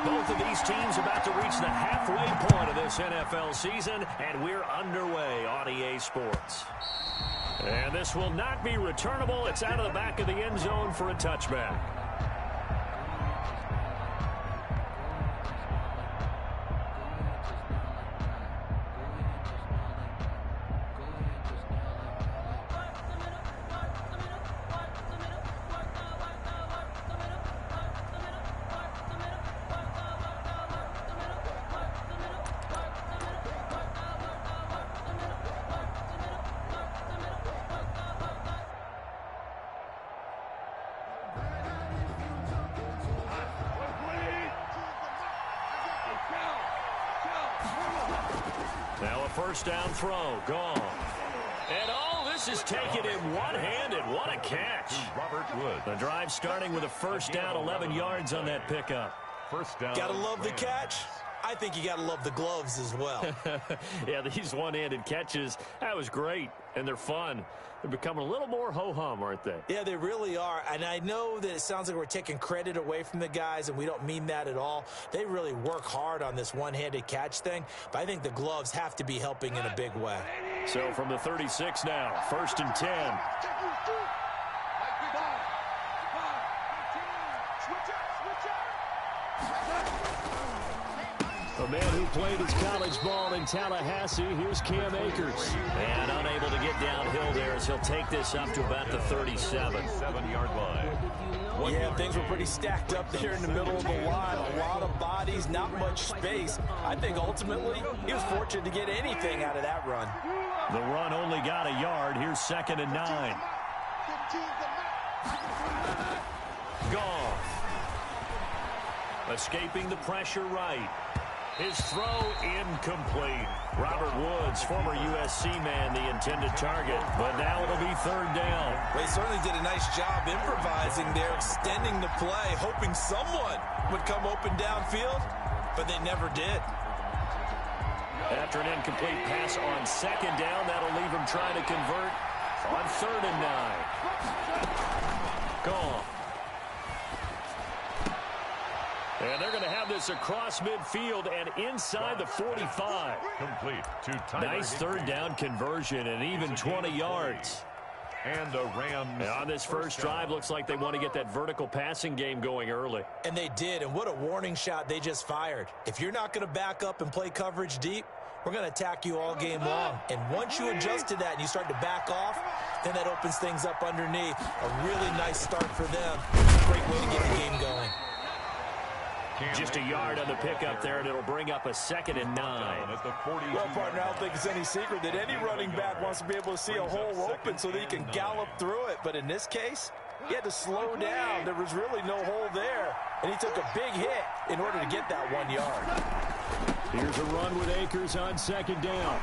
Both of these teams about to reach the halfway point of this NFL season, and we're underway on EA Sports. And this will not be returnable. It's out of the back of the end zone for a touchback. Now a first down throw, gone. And all this is taken in one-handed. What a catch. Robert Woods. The drive starting with a first down, 11 yards on that pickup. First down. Gotta love the catch. I think you gotta love the gloves as well. Yeah, these one-handed catches, that was great, and they're fun. They're becoming a little more ho-hum, aren't they? Yeah, they really are. And I know that it sounds like we're taking credit away from the guys, and we don't mean that at all. They really work hard on this one-handed catch thing, but I think the gloves have to be helping in a big way. So from the 36 now, first and 10. A man who played his college ball in Tallahassee, here's Cam Akers. And unable to get downhill there as he'll take this up to about the 37. 7-yard line. Yeah, things were pretty stacked up there in the middle of the line. A lot of bodies, not much space. I think ultimately he was fortunate to get anything out of that run. The run only got a yard. Here's 2nd and 9. Goff. Escaping the pressure right. His throw incomplete. Robert Woods, former USC man, the intended target. But now it'll be 3rd down. They certainly did a nice job improvising there, extending the play, hoping someone would come open downfield, but they never did. After an incomplete pass on 2nd down, that'll leave him trying to convert on 3rd and 9. Gone. And they're going to have this across midfield and inside the 45. Complete to Tyler. Nice 3rd down conversion and even 20 yards. And the Rams. And on this first drive, looks like they want to get that vertical passing game going early. And they did, and what a warning shot they just fired. If you're not going to back up and play coverage deep, we're going to attack you all game long. And once you adjust to that and you start to back off, then that opens things up underneath. A really nice start for them. Great way to get the game going. Just a yard on the pickup there, and it'll bring up a 2nd and 9. Well, partner, I don't think it's any secret that any running back wants to be able to see a hole open so that he can gallop through it. But in this case, he had to slow down. There was really no hole there, and he took a big hit in order to get that 1 yard. Here's a run with Akers on 2nd down.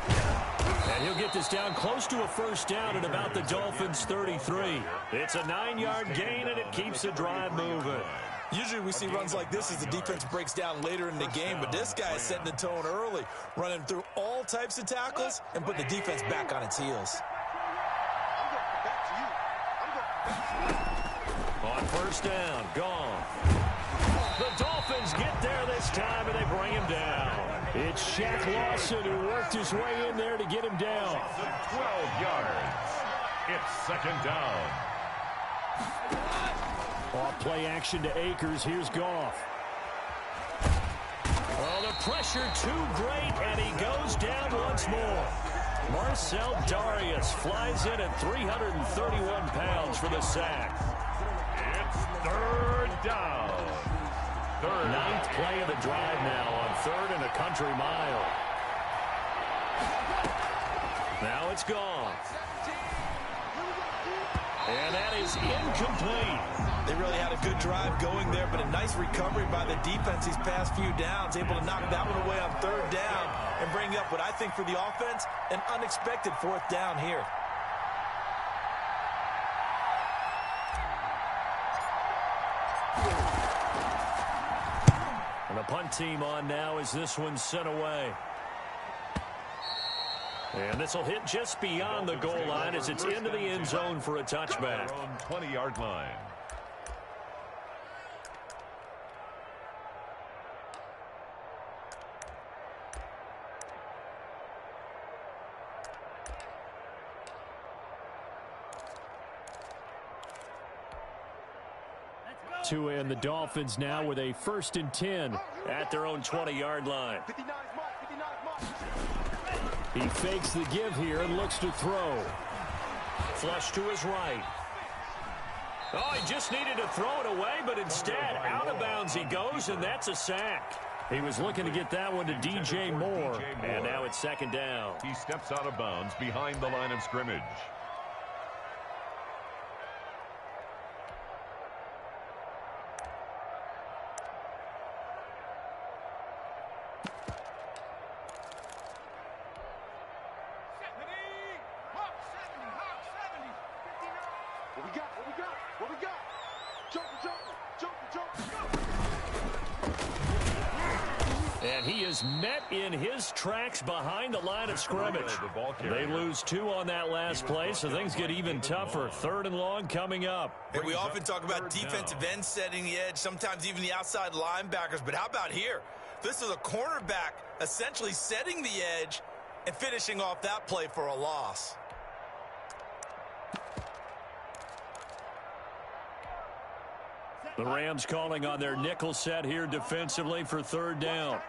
And he'll get this down close to a first down at about the Dolphins' 33. It's a 9-yard gain, and it keeps the drive moving. Usually we see runs like this as the defense breaks down later in the game, but this guy is setting the tone early, running through all types of tackles and put the defense back on its heels. On first down, gone. The Dolphins get there this time, and they bring him down. It's Shaq Lawson who worked his way in there to get him down. 12 yards. It's 2nd down. Off play action to Akers. Here's Goff. Oh, the pressure too great, and he goes down once more. Marcel Darius flies in at 331 pounds for the sack. It's 3rd down. 9th play of the drive now on 3rd and a country mile. Now it's gone. And that is incomplete. They really had a good drive going there, but a nice recovery by the defense these past few downs, able to knock that one away on 3rd down and bring up what I think for the offense, an unexpected 4th down here. And the punt team on now as this one's sent away. And this will hit just beyond the goal line as it's into the end zone for a touchback. On 20-yard line. Tua and the Dolphins now with a 1st and 10 at their own 20-yard line. He fakes the give here and looks to throw. Flush to his right. Oh, he just needed to throw it away, but instead, out of bounds he goes, and that's a sack. He was looking to get that one to DJ Moore, and now it's 2nd down. He steps out of bounds behind the line of scrimmage. And he is met in his tracks behind the line of scrimmage. They lose 2 on that last play, so things get even tougher. 3rd and long coming up. Hey, we often talk about defensive ends setting the edge, sometimes even the outside linebackers, but how about here? This is a cornerback essentially setting the edge and finishing off that play for a loss. The Rams calling on their nickel set here defensively for 3rd down.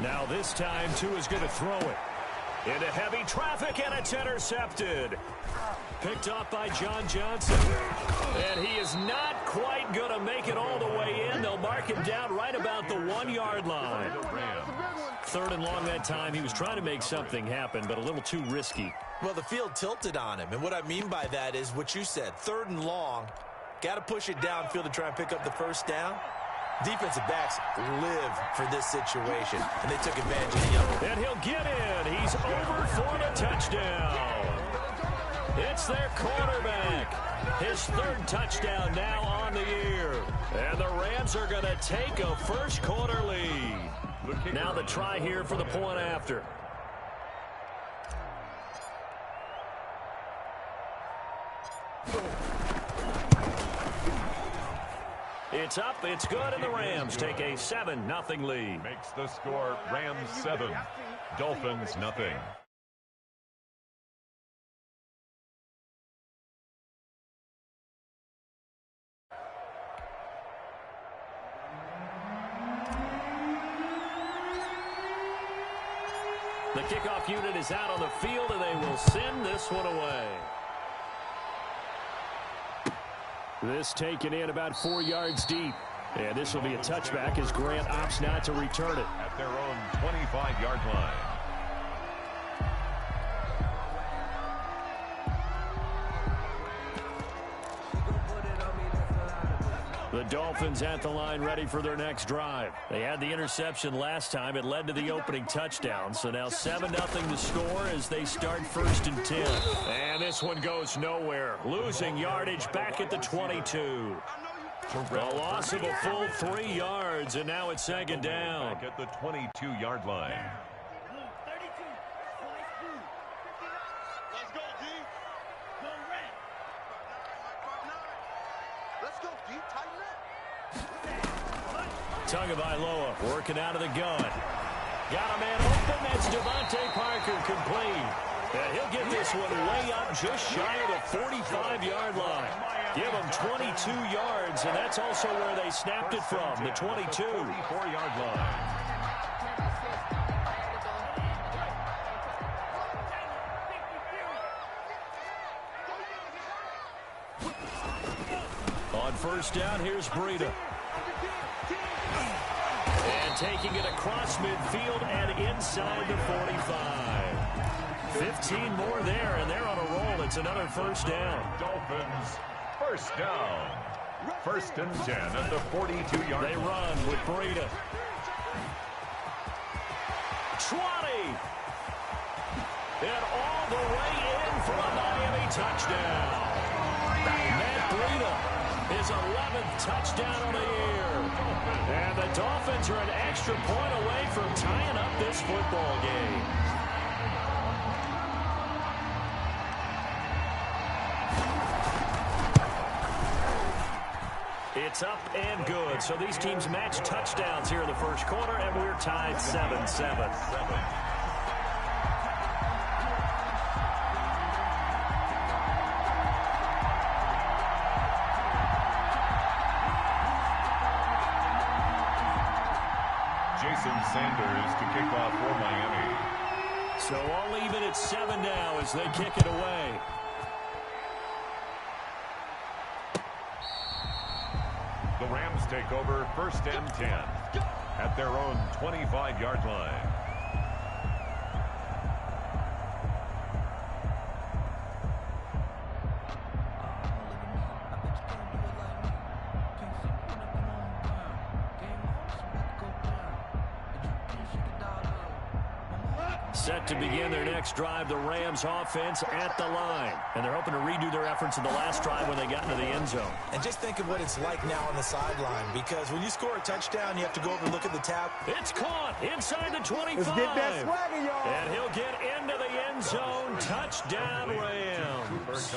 Now this time, Tua's going to throw it. Into heavy traffic, and it's intercepted. Picked off by John Johnson. And he is not quite going to make it all the way in. They'll mark him down right about the 1-yard line. 3rd and long that time. He was trying to make something happen, but a little too risky. Well, the field tilted on him, and what I mean by that is what you said. 3rd and long, got to push it downfield to try and pick up the 1st down. Defensive backs live for this situation, and they took advantage of the other. And he'll get in. He's over for the touchdown. It's their quarterback. His 3rd touchdown now on the year. And the Rams are going to take a first-quarter lead. Now the try here for the point after. It's up, it's good, and the Rams take a 7-0 lead. Makes the score Rams 7, Dolphins nothing. The kickoff unit is out on the field, and they will send this one away. This taken in about 4 yards deep. And this will be a touchback as Grant opts not to return it. At their own 25-yard line. The Dolphins at the line ready for their next drive. They had the interception last time. It led to the opening touchdown. So now 7-0 to score as they start 1st and 10. And this one goes nowhere. Losing yardage back at the 22. A loss of a full 3 yards, and now it's 2nd down. Back at the 22-yard line. MakaveLi working out of the gun. Got a man open. That's Devontae Parker complete. And he'll get this one way up just shy of the 45-yard line. Give him 22 yards, and that's also where they snapped it from, the 22. 44-yard line. On 1st down, here's Breida. And taking it across midfield and inside the 45. 15 more there, and they're on a roll. It's another 1st down. Dolphins, 1st down. 1st and 10 at the 42-yard line. They run with Breida. 20. And all the way in for a Miami touchdown. Matt Breida, his 11th touchdown on the year. And the Dolphins are an extra point away from tying up this football game. It's up and good. So these teams match touchdowns here in the 1st quarter, and we're tied 7-7. Sanders to kick off for Miami. So all even at 7 now as they kick it away. The Rams take over 1st and 10 at their own 25-yard line. Set to begin their next drive, the Rams offense at the line. And they're hoping to redo their efforts in the last drive when they got into the end zone. And just think of what it's like now on the sideline, because when you score a touchdown, you have to go over and look at the tab. It's caught inside the 25. Let's get that swagger, y'all. And he'll get into the end zone. Touchdown, Rams.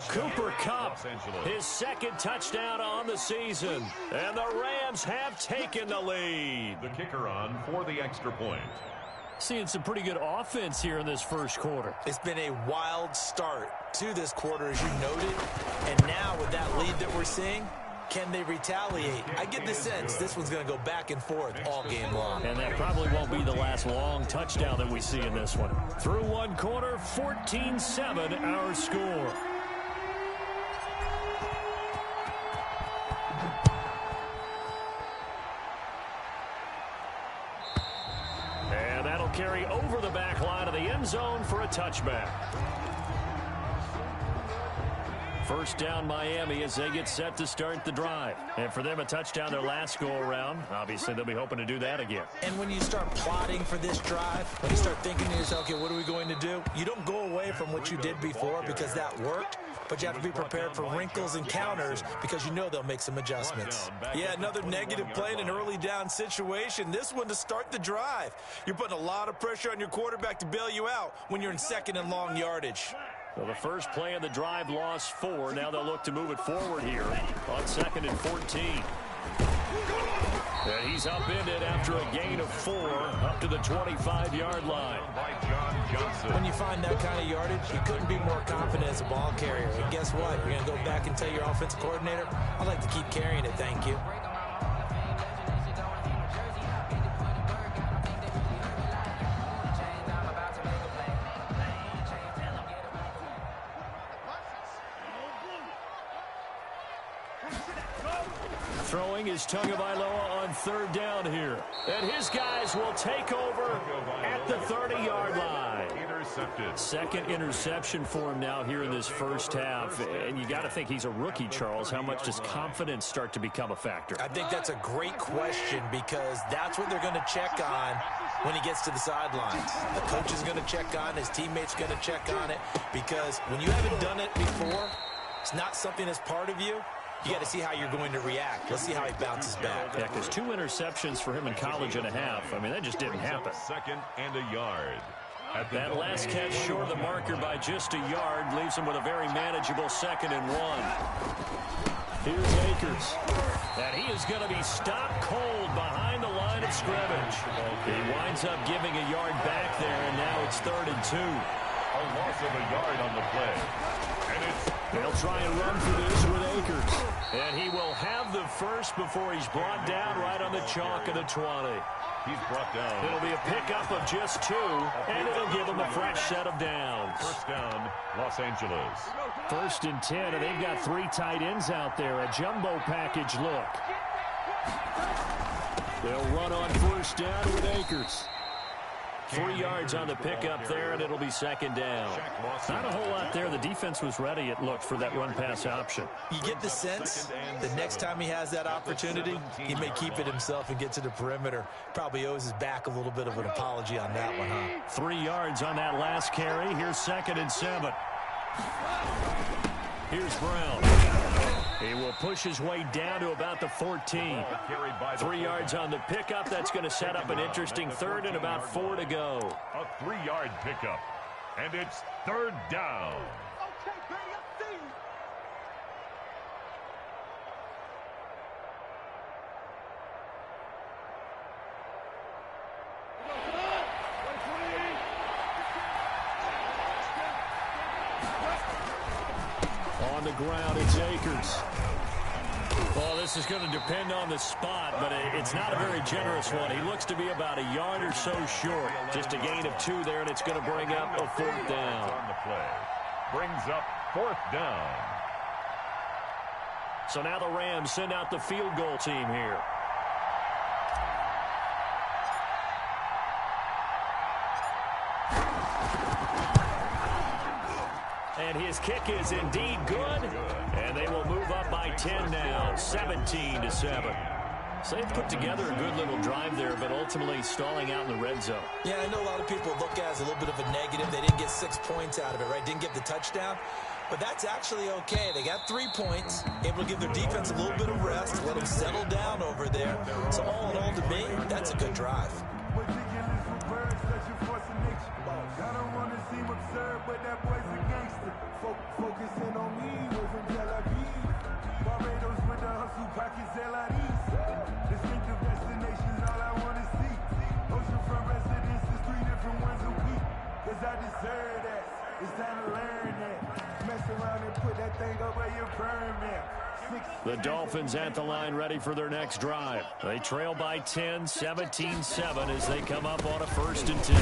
Cooper Kupp, his 2nd touchdown on the season. And the Rams have taken the lead. The kicker on for the extra point. Seeing some pretty good offense here in this first quarter. It's been a wild start to this quarter, as you noted. And now with that lead that we're seeing, can they retaliate? I get the sense this one's going to go back and forth all game long. And that probably won't be the last long touchdown that we see in this one. Through one quarter, 14-7 our score. Carry over the back line of the end zone for a touchback. First down Miami as they get set to start the drive. And for them, a touchdown their last go-around. Obviously, they'll be hoping to do that again. And when you start plotting for this drive, when you start thinking to yourself, okay, what are we going to do? You don't go away from what you did before because that worked. But you have to be prepared for wrinkles and counters because you know they'll make some adjustments. Yeah, another negative play in an early down situation. This one to start the drive. You're putting a lot of pressure on your quarterback to bail you out when you're in 2nd and long yardage. So the first play of the drive lost 4. Now they'll look to move it forward here on 2nd and 14. And he's upended after a gain of 4 up to the 25-yard line. When you find that kind of yardage, you couldn't be more confident as a ball carrier. And guess what? You're going to go back and tell your offensive coordinator, I'd like to keep carrying it, thank you. Throwing is Tagovailoa on 3rd down here. And his guys will take over at the 30-yard line. Intercepted. 2nd interception for him now here in this first half. And you got to think he's a rookie, Charles. How much does confidence start to become a factor? I think that's a great question because that's what they're going to check on when he gets to the sidelines. The coach is going to check on, his teammates going to check on it, because when you haven't done it before, it's not something that's part of you. You got to see how you're going to react. Let's see how he bounces back. Yeah, because 2 interceptions for him in college and a half. I mean, that just didn't happen. 2nd and a yard. That last catch short of the marker by just a yard leaves him with a very manageable 2nd and 1. Here's Akers. And he is going to be stopped cold behind the line of scrimmage. He winds up giving a yard back there, and now it's 3rd and 2. A loss of a yard on the play. And they'll try and run for this with Akers. And he will have the first before he's brought down right on the chalk of the 20. He's brought down. It'll be a pickup of just 2, and it'll give him a fresh set of downs. First down, Los Angeles. 1st and 10, and they've got 3 tight ends out there. A jumbo package look. They'll run on 1st down with Akers. 3 yards on the pickup there, and it'll be 2nd down. Not a whole lot there. The defense was ready, it looked, for that run-pass option. You get the sense the next time he has that opportunity, he may keep it himself and get to the perimeter. Probably owes his back a little bit of an apology on that one, huh? 3 yards on that last carry. Here's 2nd and 7. Here's Brown. He will push his way down to about the 14. 3 yards on the pickup. That's going to set up an interesting 3rd and about 4 to go. A 3-yard pickup. And it's 3rd down. On the ground, it's Akers. Well, this is going to depend on the spot, but it's not a very generous one. He looks to be about a yard or so short. Just a gain of 2 there, and it's going to bring up a 4th down. On the play. Brings up 4th down. So now the Rams send out the field goal team here. And his kick is indeed good. And they will move up by 10 now, 17-7. So they've put together a good little drive there, but ultimately stalling out in the red zone. Yeah, I know a lot of people look at it as a little bit of a negative. They didn't get 6 points out of it, right? Didn't get the touchdown. But that's actually okay. They got 3 points, able to give their defense a little bit of rest, let them settle down over there. So all in all, to me, that's a good drive. Focusing on me, we're from Tel Aviv. Barbados with the hustle, pockets distinctive destinations, all I want to see. Oceanfront residences, 3 different ones a week. Cause I deserve that. It's time to learn that. Mess around and put that thing over your permit. The Dolphins at the line ready for their next drive. They trail by 10, 17-7 as they come up on a 1st and 10.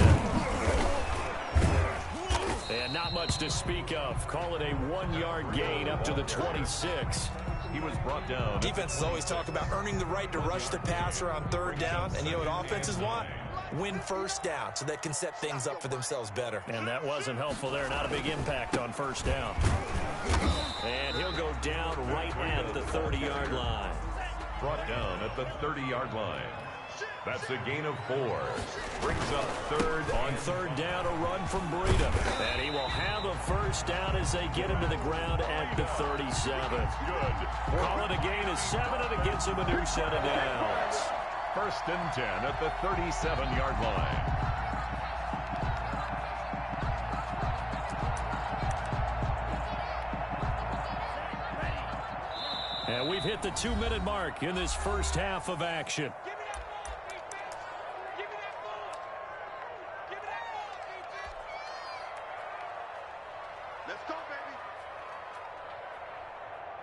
And not much to speak of. Call it a 1-yard gain up to the 26. He was brought down. Defenses always talk about earning the right to rush the passer on 3rd down. And you know what offenses want? Win 1st down so they can set things up for themselves better. And that wasn't helpful there. Not a big impact on 1st down. And he'll go down right at the 30-yard line. Brought down at the 30-yard line. That's a gain of 4. Brings up 3rd. On 3rd down, a run from Breida. And he will have a 1st down as they get him to the ground at the 37. Good. Call it a gain of 7, and it gets him a new set of downs. 1st and 10 at the 37-yard line. And we've hit the 2-minute mark in this first half of action.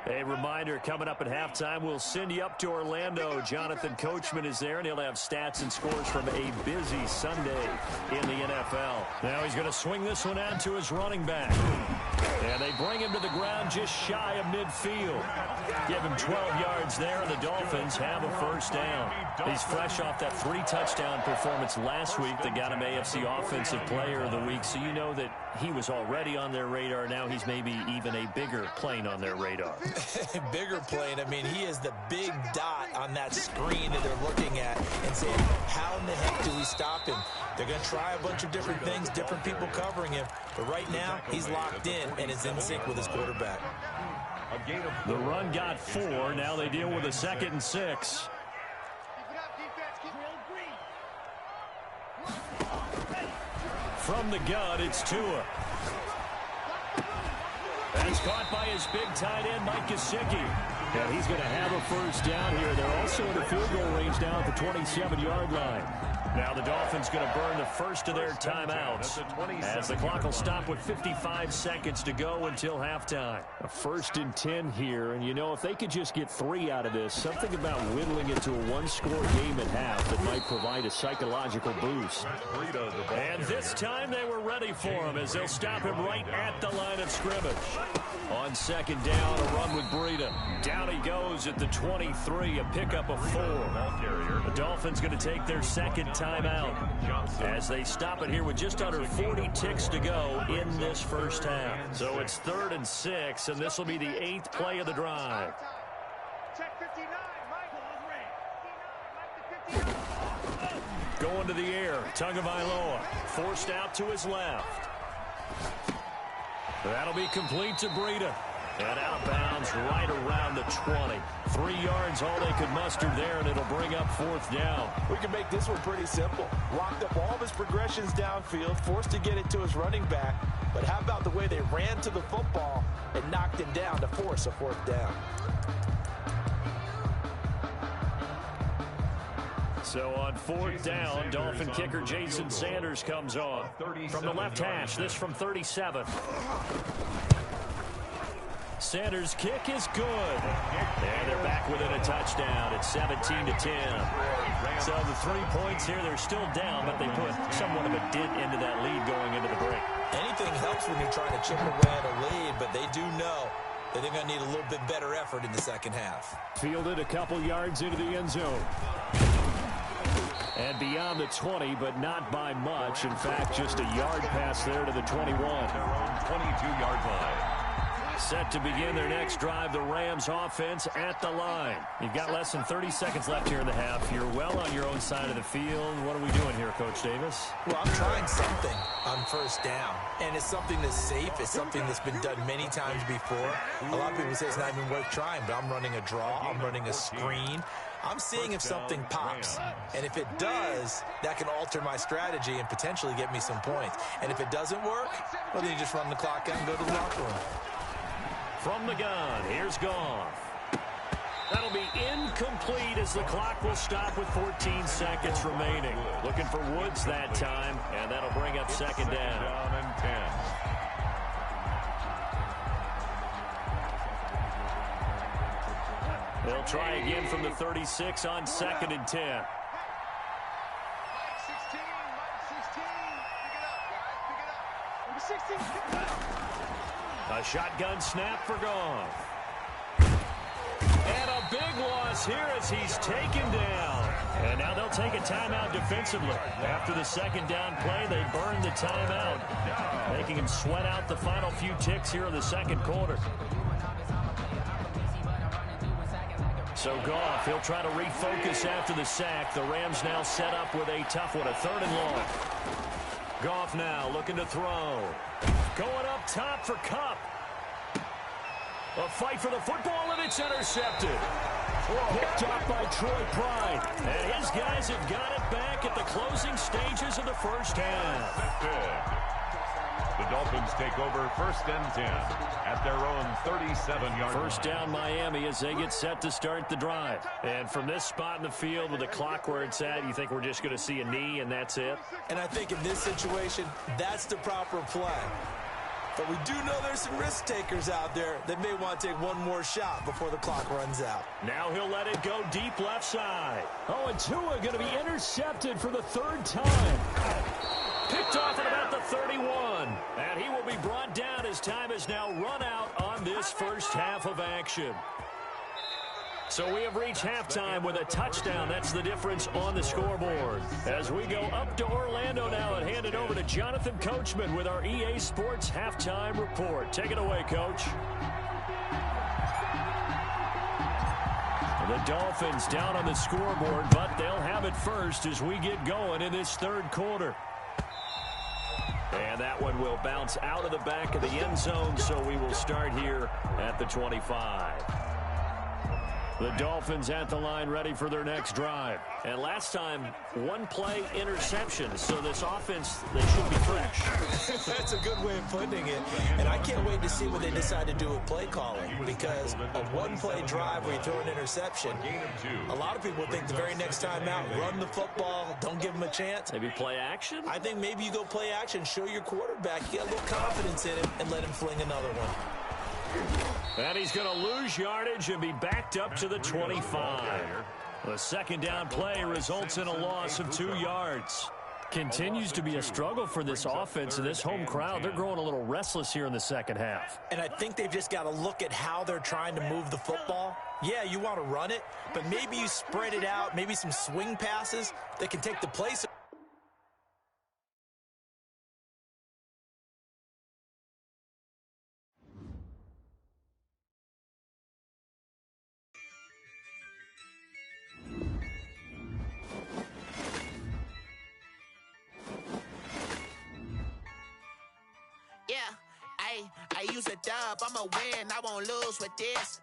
A reminder, coming up at halftime, we'll send you up to Orlando. Jonathan Coachman is there, and he'll have stats and scores from a busy Sunday in the NFL. Now he's going to swing this one out to his running back. And they bring him to the ground just shy of midfield. Give him 12 yards there, and the Dolphins have a 1st down. He's fresh off that 3-touchdown performance last week that got him AFC Offensive Player of the Week, so you know that he was already on their radar. Now he's maybe even a bigger plane on their radar. Bigger plane. I mean, he is the big dot on that screen that they're looking at and saying, how in the heck do we stop him? They're going to try a bunch of different things, different people covering him. But right now, he's locked in and is in sync with his quarterback. The run got 4. Now they deal with a 2nd and 6. From the gun, it's Tua. That's caught by his big tight end, Mike Gesicki. And he's going to have a 1st down here. They're also in the field goal range down at the 27-yard line. Now the Dolphins going to burn the first of their timeouts as the clock will stop with 55 seconds to go until halftime. A 1st and 10 here, and you know, if they could just get 3 out of this, something about whittling it to a 1-score game at half that might provide a psychological boost. And this time they were ready for him as they'll stop him right at the line of scrimmage. On 2nd down, a run with Breida. Down he goes at the 23, a pickup of 4. The Dolphins going to take their 2nd timeout as they stop it here with just under 40 ticks to go in this first half. So it's 3rd and 6, and this will be the 8th play of the drive. Going to the air, Tagovailoa forced out to his left. That'll be complete to Breida. And out of bounds right around the 20. 3 yards, all they could muster there, and it'll bring up 4th down. We can make this one pretty simple. Locked up all of his progressions downfield, forced to get it to his running back. But how about the way they ran to the football and knocked him down to force a 4th down? So on 4th down, Dolphin kicker Jason Sanders comes on. From the left hash, this from 37. Sanders' kick is good. And they're back within a touchdown. It's 17-10. So the 3 points here, they're still down, but they put somewhat of a dent into that lead going into the break. Anything helps when you're trying to chip away at a lead, but they do know that they're going to need a little bit better effort in the second half. Fielded a couple yards into the end zone. And beyond the 20, but not by much. In fact, just a yard pass there to the 21. Their own 22-yard line. Set to begin their next drive, the Rams offense at the line. You've got less than 30 seconds left here in the half. You're well on your own side of the field. What are we doing here, Coach Davis? Well, I'm trying something on first down, and it's something that's safe. It's something that's been done many times before. A lot of people say it's not even worth trying, but I'm running a draw. I'm running a screen. I'm seeing if something pops, and if it does, that can alter my strategy and potentially get me some points. And if it doesn't work, well, then you just run the clock out and go to the locker room. From the gun, here's Goff. That'll be incomplete as the clock will stop with 14 seconds remaining. Looking for Woods that time, and that'll bring up second down. Down and 10. They'll try again from the 36 on second and 10. A shotgun snap for Goff. And a big loss here as he's taken down. And now they'll take a timeout defensively. After the second down play, they burned the timeout, making him sweat out the final few ticks here in the second quarter. So Goff, he'll try to refocus after the sack. The Rams now set up with a tough one, a 3rd and long. Goff now looking to throw. Going up top for Kupp. A fight for the football, and it's intercepted. Picked off by Troy Pride. And his guys have got it back at the closing stages of the first half. The Dolphins take over 1st and 10 at their own 37-yard line. First down Miami as they get set to start the drive. And from this spot in the field with the clock where it's at, you think we're just going to see a knee and that's it? And I think in this situation, that's the proper play. But we do know there's some risk takers out there that may want to take one more shot before the clock runs out. Now he'll let it go deep left side. Oh, and Tua going to be intercepted for the 3rd time. Picked off at about the 31. And he will be brought down as time has now run out on this first half of action. So we have reached halftime with a touchdown. That's the difference on the scoreboard. As we go up to Orlando now and hand it over to Jonathan Coachman with our EA Sports Halftime Report. Take it away, Coach. The Dolphins down on the scoreboard, but they'll have it first as we get going in this 3rd quarter. And that one will bounce out of the back of the end zone, so we will start here at the 25. The Dolphins at the line ready for their next drive. And last time, 1-play interception. So this offense, they should be fresh. That's a good way of putting it. And I can't wait to see what they decide to do with play calling. Because a 1-play drive where you throw an interception, a lot of people think the very next time out, run the football, don't give them a chance. Maybe play action? I think maybe you go play action, show your quarterback, you get a little confidence in him, and let him fling another one. And he's going to lose yardage and be backed up to the 25. The second down play results in a loss of 2 yards. Continues to be a struggle for this offense and this home crowd. They're growing a little restless here in the second half. And I think they've just got to look at how they're trying to move the football. Yeah, you want to run it, but maybe you spread it out, maybe some swing passes that can take the place. I use a dub, I'ma win, I won't lose with this.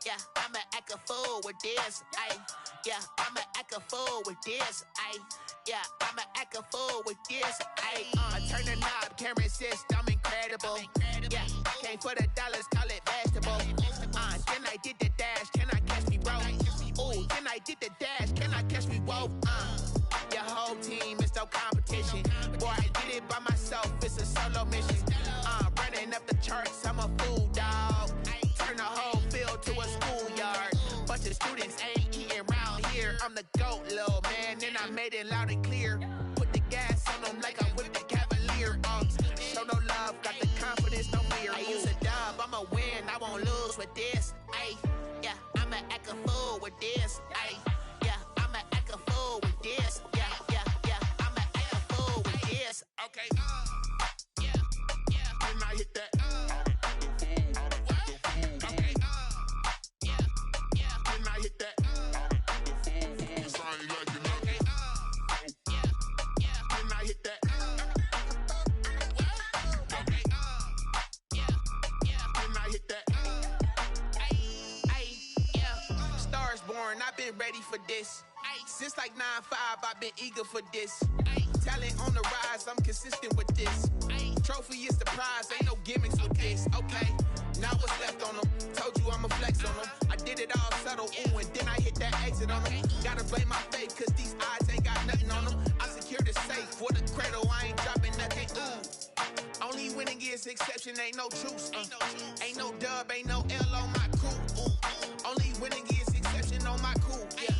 Yeah, I'ma act a fool with this. Yeah, I'ma act a fool with this. Yeah, I'ma act a fool with this. I turn the knob, can't resist, I'm incredible. Yeah, came for the dollars, call it vegetable. Then I did the dash, can I catch me, bro? Ooh, then I did the dash, can I catch me, whoa? Your whole team is no competition. Boy, I did it by myself, it's a solo mission. Running up the charts, I'm a fool, dog. throat, little man, then I made it loud and clear. Put the gas on them like I'm with the Cavalier. Show no love, got the confidence, no fear. I use a dub, I'ma win, I won't lose with this. Ay, yeah, I'ma act a fool with this. Ay, yeah, I'ma act a fool with this. Yeah, yeah, yeah, I'ma act a fool with this. Okay, yeah, yeah, then I hit that. Okay, yeah, yeah, then I hit that. I've been ready for this. Since like 9-5, I've been eager for this. Talent on the rise, I'm consistent with this. Trophy is the prize, ain't no gimmicks with this. Okay, now what's left on them? Told you I'ma flex on them. I did it all subtle, ooh, and then I hit that exit on them. Gotta blame my faith, cause these eyes ain't got nothing on them. I secured the safe for the cradle, I ain't dropping nothing, ooh. Only winning is exception, ain't no truce. Ain't no dub, ain't no L on my crew, ooh. Only winning is exception on my cool, yeah.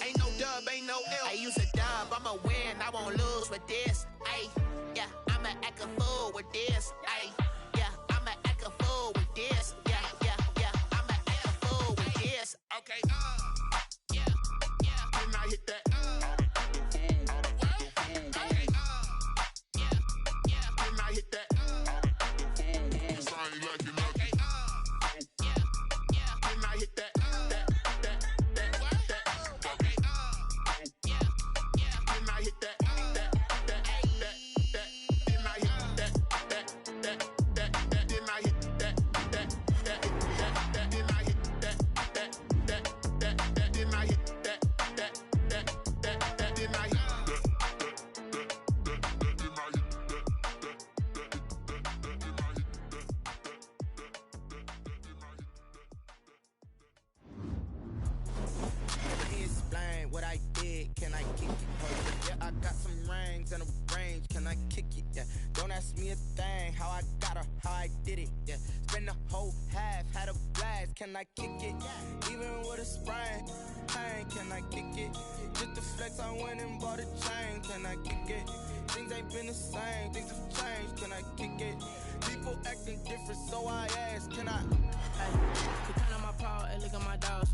Ain't no dub, ain't no L. I use a dub, I'ma win, I won't lose with this. Ay, yeah, I'ma act a fool with this. Ay, yeah, I'ma act a fool with this. Yeah, yeah, yeah, I'ma act a fool with this. Okay, yeah, yeah, then I hit that. Okay, yeah, yeah, then I hit that. Can I kick it? Even with a sprain, pain, can I kick it? Just the flex, I went and bought a chain. Can I kick it? Things ain't been the same, things have changed. Can I kick it? People acting different, so I ask, can I? Hey, you count on my power, hey, look at my dog.